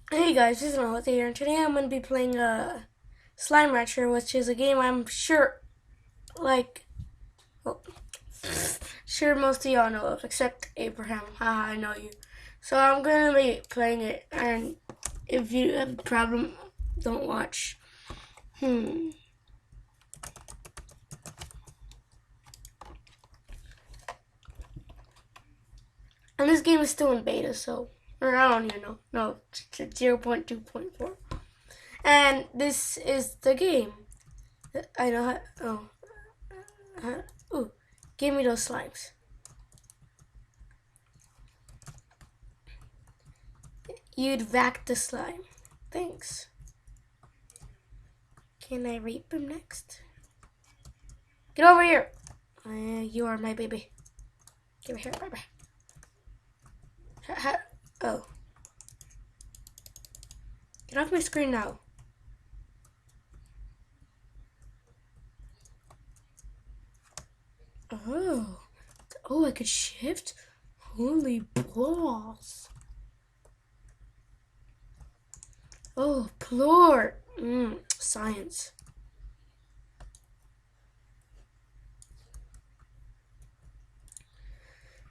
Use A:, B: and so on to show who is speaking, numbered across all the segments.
A: Hey guys, this is Noah here, and today I'm going to be playing Slime Rancher, which is a game I'm sure, like, well, sure most of y'all know of, except Abraham. Haha, I know you. So I'm going to be playing it, and if you have a problem, don't watch. And this game is still in beta, so, or I don't even know. No, it's 0.2.4. And this is the game. I know how, ooh, give me those slimes. You'd vac the slime. Thanks. Can I rape him next? Get over here. You are my baby. Give here, baby. Oh. Get off my screen now. Oh. Oh, I could shift? Holy balls. Oh, plort. Science.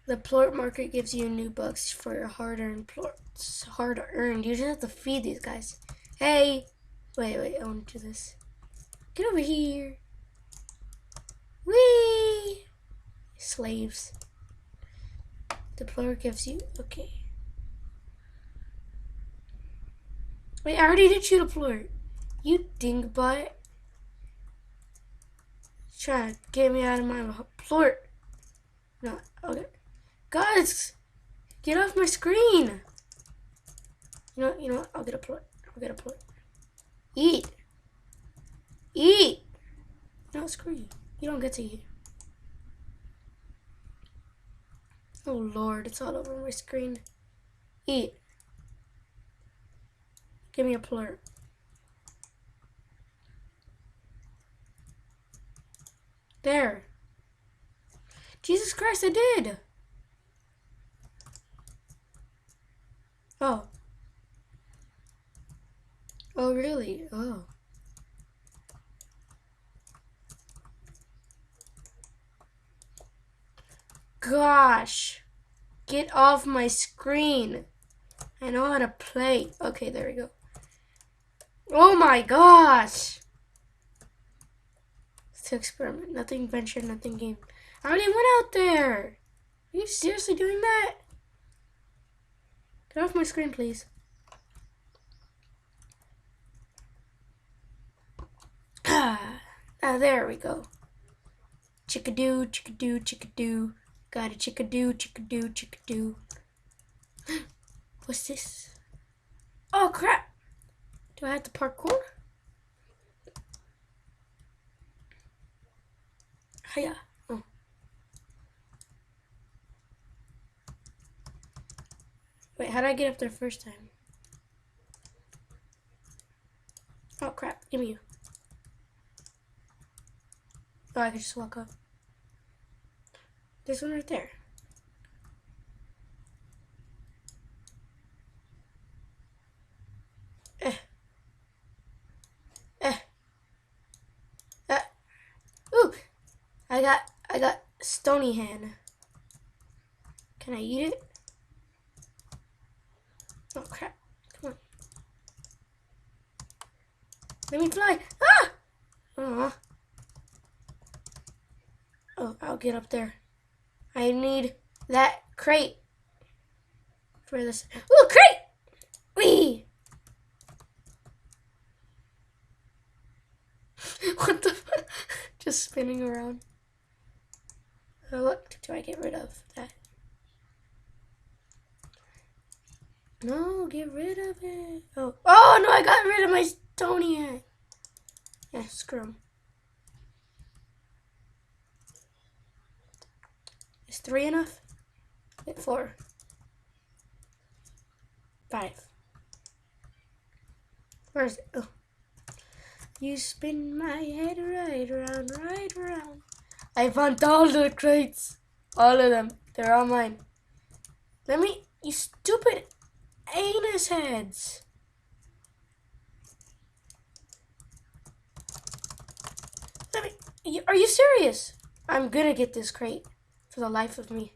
A: The plort market gives you new bucks for your hard-earned plorts. Hard-earned. You just have to feed these guys. Hey. Wait. I want to do this. Get over here. Whee! Slaves. The plort gives you... Okay. Wait, I already did shoot a plort. You dingbutt. Trying to get me out of my plort. No, okay. Guys, get off my screen. You know what? I'll get a plort. Eat. No, screw you. You don't get to eat. Oh Lord, it's all over my screen. Eat. Give me a plort. There. Jesus Christ, I did. Oh. Oh, really? Oh. Gosh. Get off my screen. I know how to play. Okay, there we go. Oh my gosh. It's to experiment. Nothing venture, nothing game. I already went out there. Are you seriously doing that? Get off my screen, please. There we go. Chickadoo, chickadoo, chickadoo. Got a chickadoo, chickadoo, chickadoo. What's this? Oh, crap. Do I have to parkour? Hiya. Oh. Wait, how did I get up there first time? Oh, crap. Give me you. Oh, I can just walk up. There's one right there. Ooh, I got stony hand. Can I eat it? Oh crap! Come on. Let me fly. Ah! Oh, I'll get up there. I need that crate for this. Ooh, crate! Wee! What the? Just spinning around. Oh, what do I get rid of that? No, get rid of it. Oh no! I got rid of my stony hand. Yeah, screw 'em. Is 3 enough? Wait, 4. 5. Where is it? Oh. You spin my head right around, right around. I found all the crates. All of them. They're all mine. You stupid anus heads. Are you serious? I'm gonna get this crate for the life of me.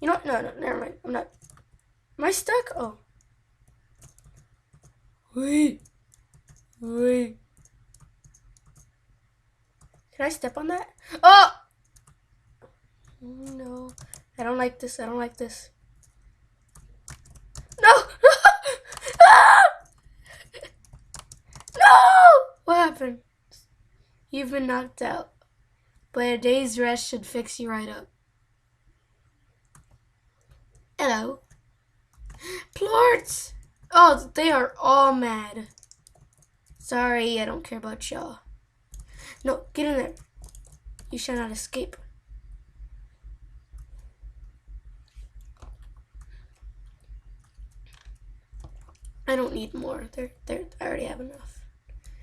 A: You know what? No, never mind. I'm not. Am I stuck? Oh. Wait. Can I step on that? Oh! No. I don't like this. No! Ah! No! What happened? You've been knocked out. But a day's rest should fix you right up. Hello. Plorts! Oh, they are all mad. Sorry, I don't care about y'all. No, get in there. You shall not escape. I don't need more. I already have enough.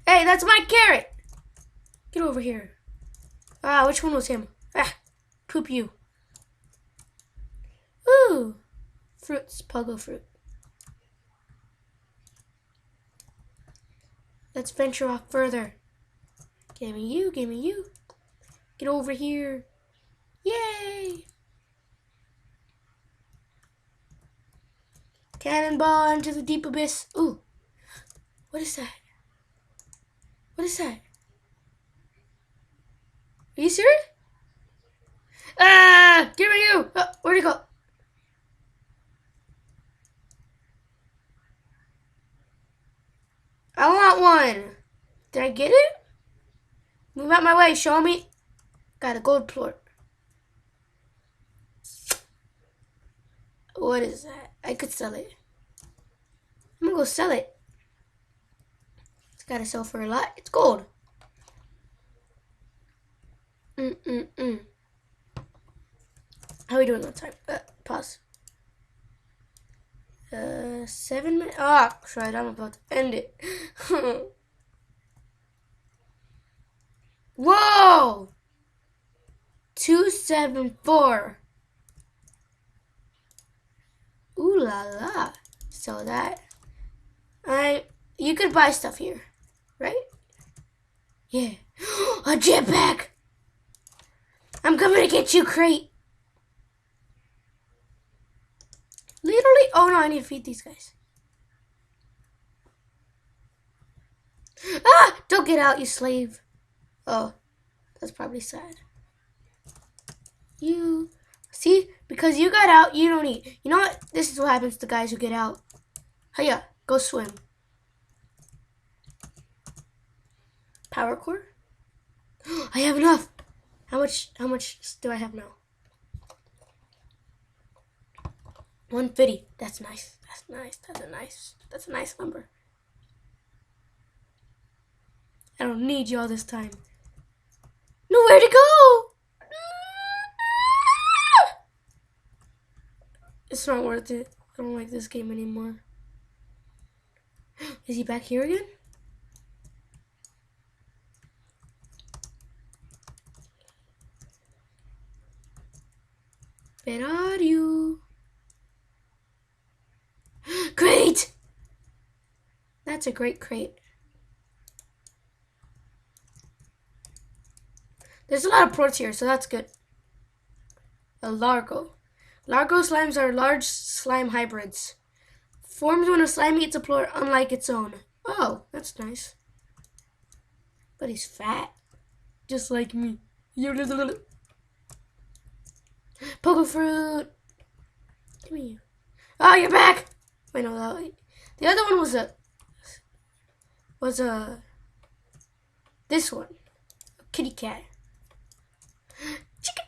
A: Hey, that's my carrot! Get over here. Ah, which one was him? Ah, poop you. Ooh, fruits, pogo fruit. Let's venture off further. Give me you. Get over here. Yay! Cannonball into the deep abyss. Ooh, what is that? Are you serious? Ah, give me you. Oh, where'd it go? I want one. Did I get it? Move out my way. Show me. Got a gold plort. What is that? I could sell it. I'm gonna go sell it. It's gotta sell for a lot. It's gold. How are we doing on time? Pause. 7 minutes. Oh, right, I'm about to end it. Whoa! 274. Ooh la la. So that you could buy stuff here, right? Yeah. A jetpack! I'm coming to get you, crate. Literally. Oh no, I need to feed these guys. Ah! Don't get out, you slave. Oh, that's probably sad. You see, because you got out, you don't eat. You know what? This is what happens to guys who get out. Hiya, go swim. Power core? I have enough. How much do I have now? 150. That's nice. That's a nice number. I don't need you all this time. Nowhere to go. It's not worth it. I don't like this game anymore. Is he back here again? Where are you? Crate! That's a great crate. There's a lot of plorts here, so that's good. A Largo. Largo slimes are large slime hybrids. Formed when a slime eats a plort unlike its own. Oh, that's nice. But he's fat. Just like me. Pogo fruit. Give me you. Oh, you're back! Wait, no, the other one was this one. A kitty cat. Chicka.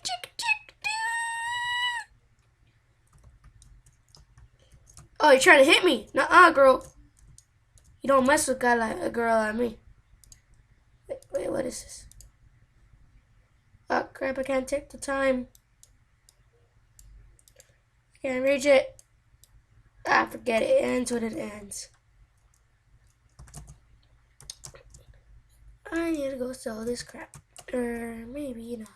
A: Oh, you're trying to hit me? Nuh-uh, girl. You don't mess with a girl like me. Wait, what is this? Oh, crap, I can't take the time. I can't reach it. Ah, forget it. It ends when it ends. I need to go sell this crap. Or maybe not.